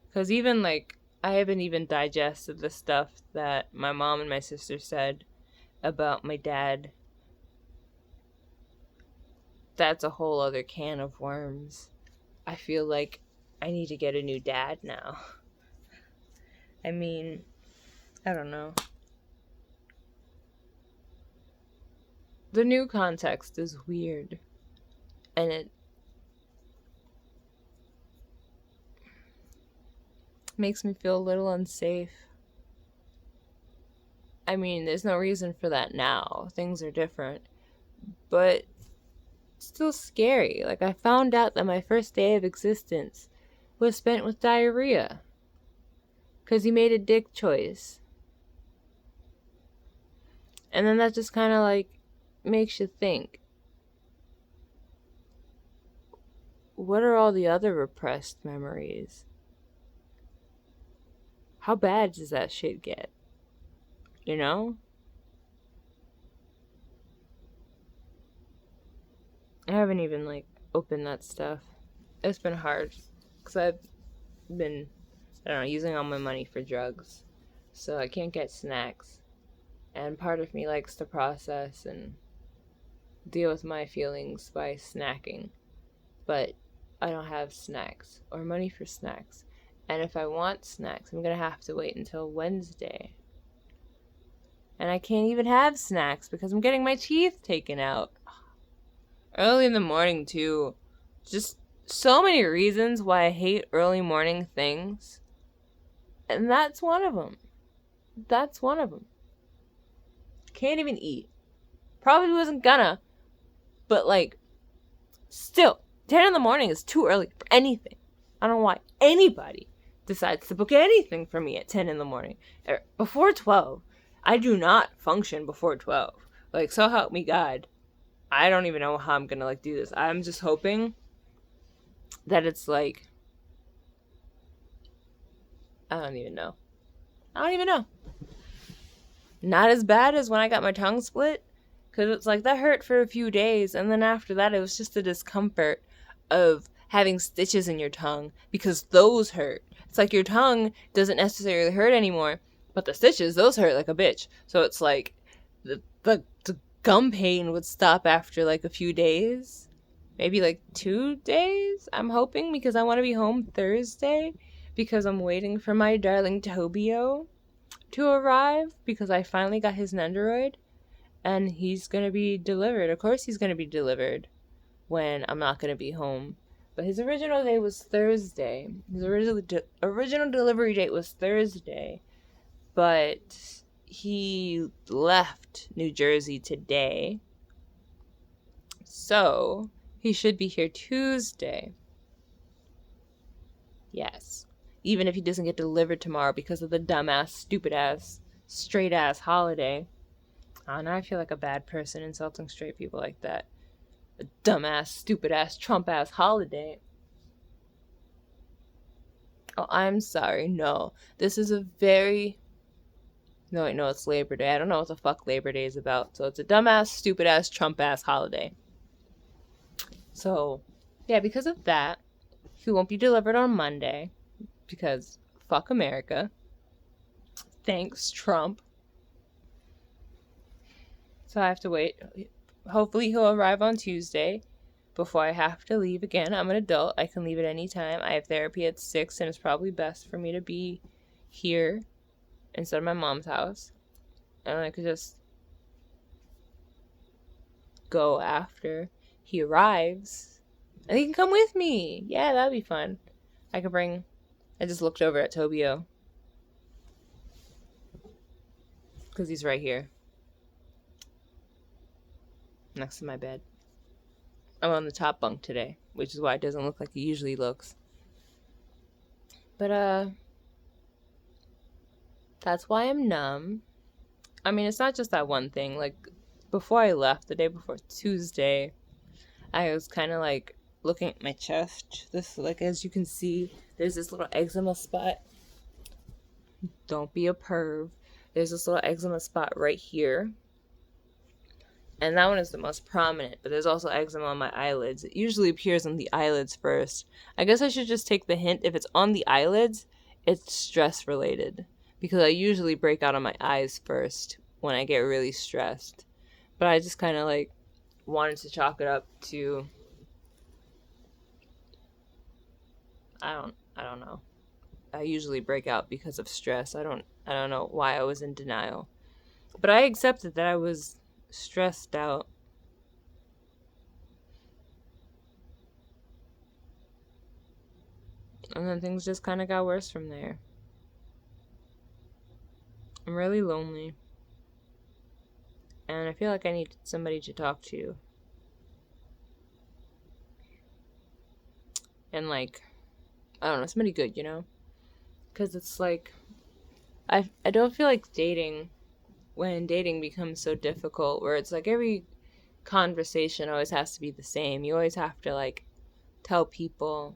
S1: Because even, like, I haven't even digested the stuff that my mom and my sister said about my dad. That's a whole other can of worms. I feel like I need to get a new dad now. I mean, I don't know. The new context is weird. And it makes me feel a little unsafe. I mean, there's no reason for that now. Things are different. But it's still scary. Like, I found out that my first day of existence, was spent with diarrhea because he made a dick choice. And then that just kind of like makes you think, what are all the other repressed memories? How bad does that shit get? You know? I haven't even like opened that stuff. It's been hard because I've been, I don't know, using all my money for drugs. So I can't get snacks. And part of me likes to process and deal with my feelings by snacking. But I don't have snacks or money for snacks. And if I want snacks, I'm going to have to wait until Wednesday. And I can't even have snacks because I'm getting my teeth taken out. Early in the morning, too. Just so many reasons why I hate early morning things. And that's one of them. That's one of them. Can't even eat. Probably wasn't gonna. But, like, still, 10 in the morning is too early for anything. I don't know why anybody decides to book anything for me at 10 in the morning. Before 12. I do not function before 12. Like, so help me God. I don't even know how I'm gonna, like, do this. I'm just hoping that it's, like, I don't even know. Not as bad as when I got my tongue split. Because it's like, that hurt for a few days. And then after that, it was just the discomfort of having stitches in your tongue. Because those hurt. It's like your tongue doesn't necessarily hurt anymore. But the stitches, those hurt like a bitch. So it's like, the gum pain would stop after like a few days. Maybe like 2 days, I'm hoping. Because I want to be home Thursday. Because I'm waiting for my darling Tobio to arrive. Because I finally got his Nendoroid. And he's going to be delivered. Of course he's going to be delivered when I'm not going to be home. But his original day was Thursday. His original delivery date was Thursday. But he left New Jersey today. So he should be here Tuesday. Yes. Even if he doesn't get delivered tomorrow because of the dumbass, stupid-ass, straight-ass holiday. Oh, now I feel like a bad person insulting straight people like that. A dumbass, stupid-ass, Trump-ass holiday. Oh, I'm sorry. No. This is a very... No, wait, no, it's Labor Day. I don't know what the fuck Labor Day is about. So it's a dumbass, stupid-ass, Trump-ass holiday. So, yeah, because of that, he won't be delivered on Monday. Because fuck America. Thanks, Trump. So I have to wait. Hopefully he'll arrive on Tuesday before I have to leave again. I'm an adult. I can leave at any time. I have therapy at 6, and it's probably best for me to be here instead of my mom's house. And I could just go after he arrives. And he can come with me. Yeah, that'd be fun. I just looked over at Tobio. Because he's right here. Next to my bed. I'm on the top bunk today, which is why it doesn't look like it usually looks. But, that's why I'm numb. I mean, it's not just that one thing. Like, before I left, the day before Tuesday, I was kind of, like, looking at my chest. This, like, as you can see, there's this little eczema spot. Don't be a perv. There's this little eczema spot right here. And that one is the most prominent, but there's also eczema on my eyelids. It usually appears on the eyelids first. I guess I should just take the hint. If it's on the eyelids, it's stress related. Because I usually break out on my eyes first when I get really stressed. But I just kind of like wanted to chalk it up to, I don't know. I usually break out because of stress. I don't know why I was in denial. But I accepted that I was stressed out. And then things just kind of got worse from there. I'm really lonely. And I feel like I need somebody to talk to. And like I don't know, somebody good, you know? Because it's like, I don't feel like dating when dating becomes so difficult, where it's like every conversation always has to be the same. You always have to like tell people,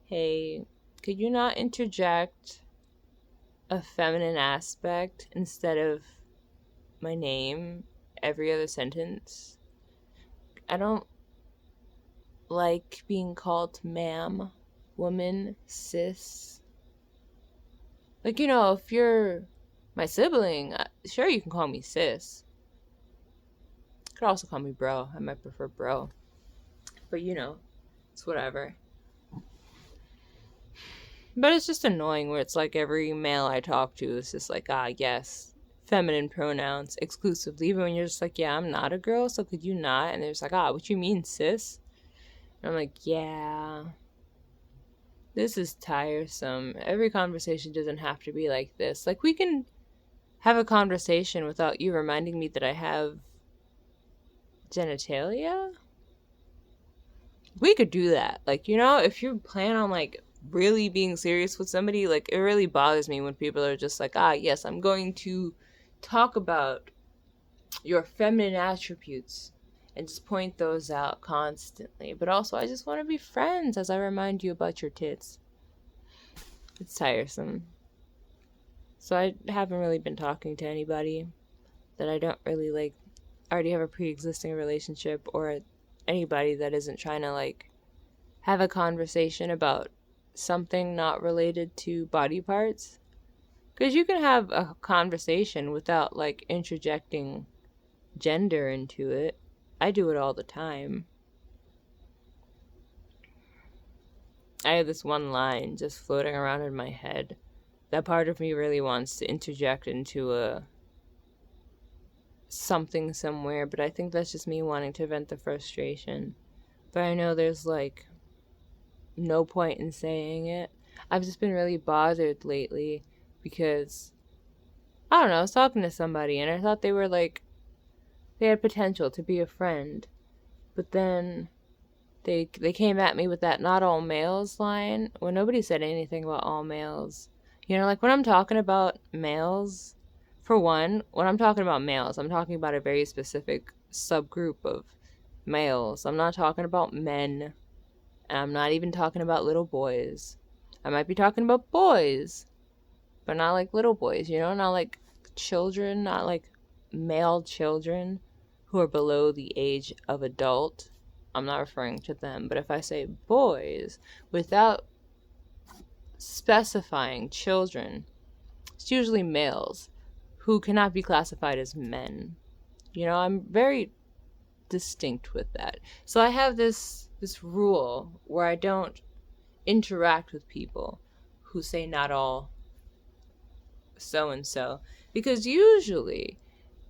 S1: hey, could you not interject a feminine aspect instead of my name every other sentence? I don't like being called ma'am, woman, sis. Like, if you're my sibling, sure, you can call me sis. You could also call me bro. I might prefer bro. But, it's whatever. But it's just annoying where it's like every male I talk to is just like, yes, feminine pronouns exclusively. Even when you're just like, yeah, I'm not a girl, so could you not? And they're just like, what you mean, sis? And I'm like, yeah, this is tiresome. Every conversation doesn't have to be like this. Like, we can have a conversation without you reminding me that I have genitalia. We could do that. Like, if you plan on like really being serious with somebody, like, it really bothers me when people are just like, yes, I'm going to talk about your feminine attributes and just point those out constantly. But also, I just want to be friends as I remind you about your tits. It's tiresome. So I haven't really been talking to anybody that I don't really like already have a pre-existing relationship, or anybody that isn't trying to like have a conversation about something not related to body parts. Because you can have a conversation without like interjecting gender into it. I do it all the time. I have this one line just floating around in my head that part of me really wants to interject into a something somewhere, but I think that's just me wanting to vent the frustration. But I know there's like no point in saying it. I've just been really bothered lately because I don't know, I was talking to somebody and I thought they were like, they had potential to be a friend, but then they came at me with that not all males line when nobody said anything about all males. Like when I'm talking about males, for one, when I'm talking about males, I'm talking about a very specific subgroup of males. I'm not talking about men, and I'm not even talking about little boys. I might be talking about boys, but not like little boys, not like children, not like male children who are below the age of adult. I'm not referring to them, but if I say boys without specifying children, it's usually males who cannot be classified as men. I'm very distinct with that. So I have this rule where I don't interact with people who say not all so and so, because usually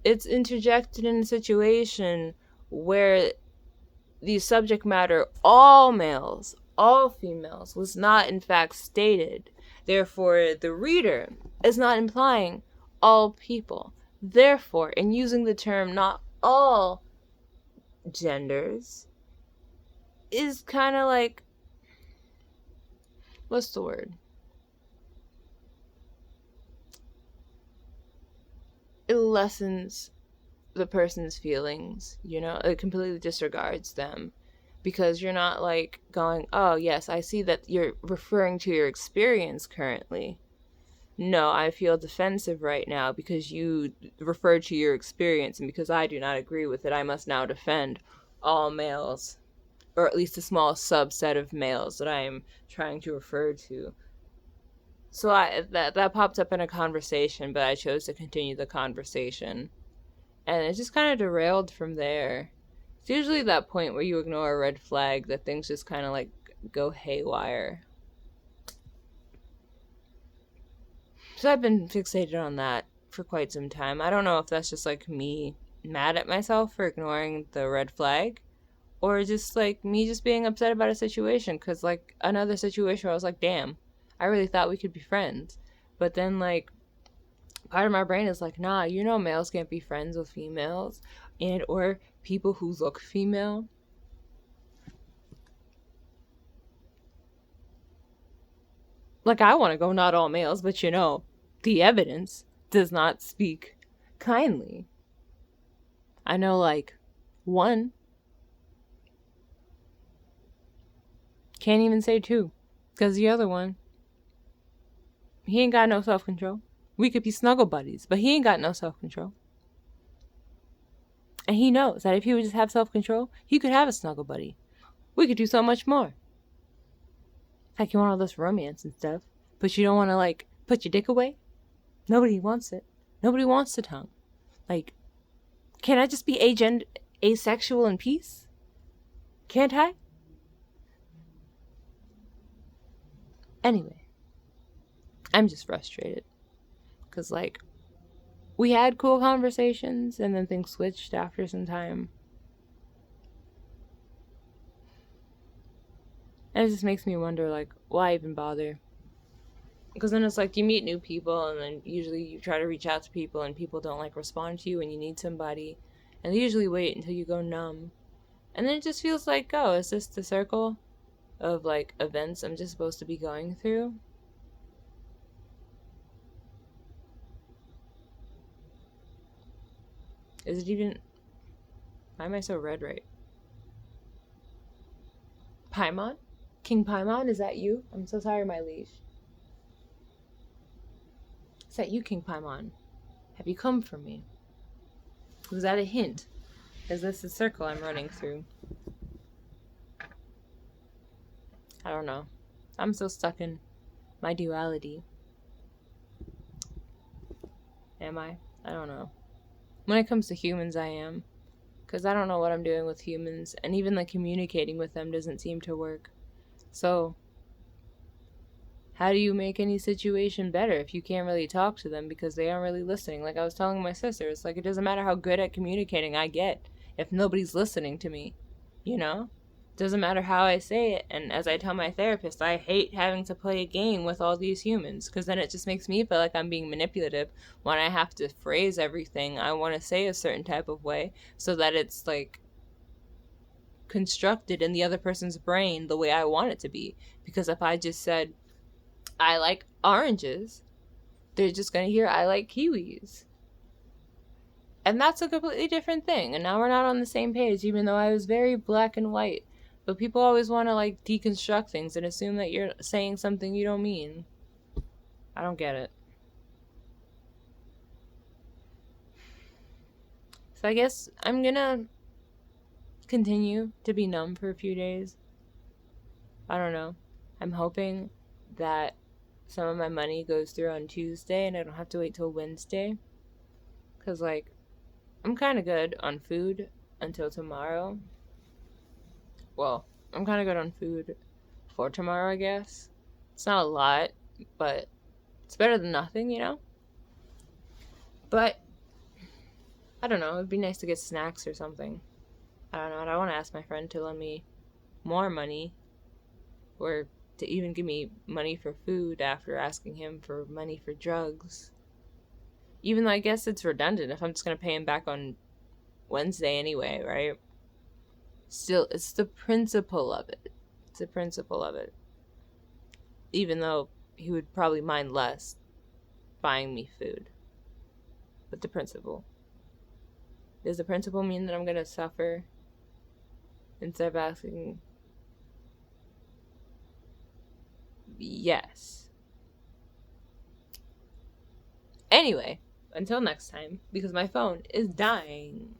S1: it's interjected in a situation where the subject matter, all males, all females, was not in fact stated. Therefore, the reader is not implying all people. Therefore, in using the term not all genders, is kind of like, what's the word? It lessens the person's feelings, it completely disregards them, because you're not like going, oh yes, I see that you're referring to your experience currently. No, I feel defensive right now because you referred to your experience, and because I do not agree with it, I must now defend all males, or at least a small subset of males that I am trying to refer to. So that popped up in a conversation, but I chose to continue the conversation. And it just kind of derailed from there. It's usually that point where you ignore a red flag that things just kind of like go haywire. So I've been fixated on that for quite some time. I don't know if that's just like me mad at myself for ignoring the red flag, or just like me just being upset about a situation. Because like another situation where I was like, damn, I really thought we could be friends. But then like part of my brain is like, nah, males can't be friends with females, and or people who look female. Like, I want to go not all males, but the evidence does not speak kindly. I know, like, one. Can't even say two. Because the other one, he ain't got no self-control. We could be snuggle buddies, but he ain't got no self-control. And he knows that if he would just have self-control, he could have a snuggle buddy. We could do so much more. Like, you want all this romance and stuff, but you don't want to, like, put your dick away? Nobody wants it. Nobody wants the tongue. Like, can't I just be asexual in peace? Can't I? Anyway, I'm just frustrated. Because, like, we had cool conversations, and then things switched after some time. And it just makes me wonder, like, why even bother? Because then it's like you meet new people, and then usually you try to reach out to people, and people don't, like, respond to you when you need somebody. And they usually wait until you go numb. And then it just feels like, oh, is this the circle of, like, events I'm just supposed to be going through? Is it even... Why am I so red right? Paimon? King Paimon, is that you? I'm so sorry, my liege. Is that you, King Paimon? Have you come for me? Was that a hint? Is this the circle I'm running through? I don't know. I'm so stuck in my duality. Am I? I don't know. When it comes to humans, I am. Because I don't know what I'm doing with humans. And even, like, communicating with them doesn't seem to work. So, how do you make any situation better if you can't really talk to them because they aren't really listening? Like I was telling my sister, it's like it doesn't matter how good at communicating I get if nobody's listening to me, you know? Doesn't matter how I say it. And as I tell my therapist, I hate having to play a game with all these humans because then it just makes me feel like I'm being manipulative when I have to phrase everything I want to say a certain type of way so that it's, like, constructed in the other person's brain the way I want it to be. Because if I just said, I like oranges, they're just going to hear I like kiwis. And that's a completely different thing. And now we're not on the same page, even though I was very black and white. But people always want to, like, deconstruct things and assume that you're saying something you don't mean. I don't get it. So I guess I'm gonna continue to be numb for a few days. I don't know. I'm hoping that some of my money goes through on Tuesday and I don't have to wait till Wednesday. Because, like, I'm kind of good on food until tomorrow. Well, I'm kind of good on food for tomorrow, I guess. It's not a lot, but it's better than nothing, you know? But, I don't know. It'd be nice to get snacks or something. I don't know. I want to ask my friend to lend me more money or to even give me money for food after asking him for money for drugs. Even though I guess it's redundant if I'm just going to pay him back on Wednesday anyway, right? Still, it's the principle of it. It's the principle of it. Even though he would probably mind less buying me food. But the principle. Does the principle mean that I'm going to suffer instead of asking? Yes. Anyway, until next time, because my phone is dying.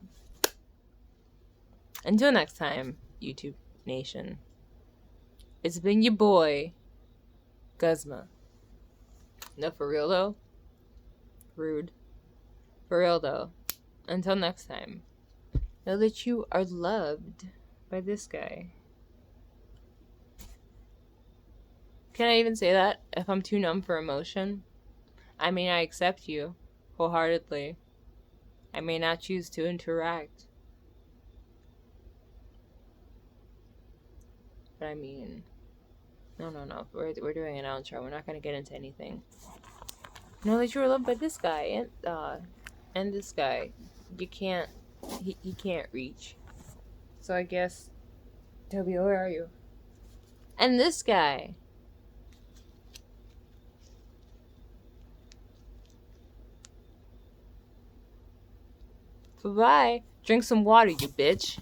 S1: Until next time, YouTube Nation. It's been your boy, Guzma. No, for real though? Rude. For real though. Until next time, know that you are loved by this guy. Can I even say that if I'm too numb for emotion? I mean, I accept you wholeheartedly. I may not choose to interact. But I mean, no. We're doing an outro. We're not going to get into anything. Know that you are loved by this guy and this guy. You can't, he can't reach. So I guess, Toby, where are you? And this guy. Bye bye. Drink some water, you bitch.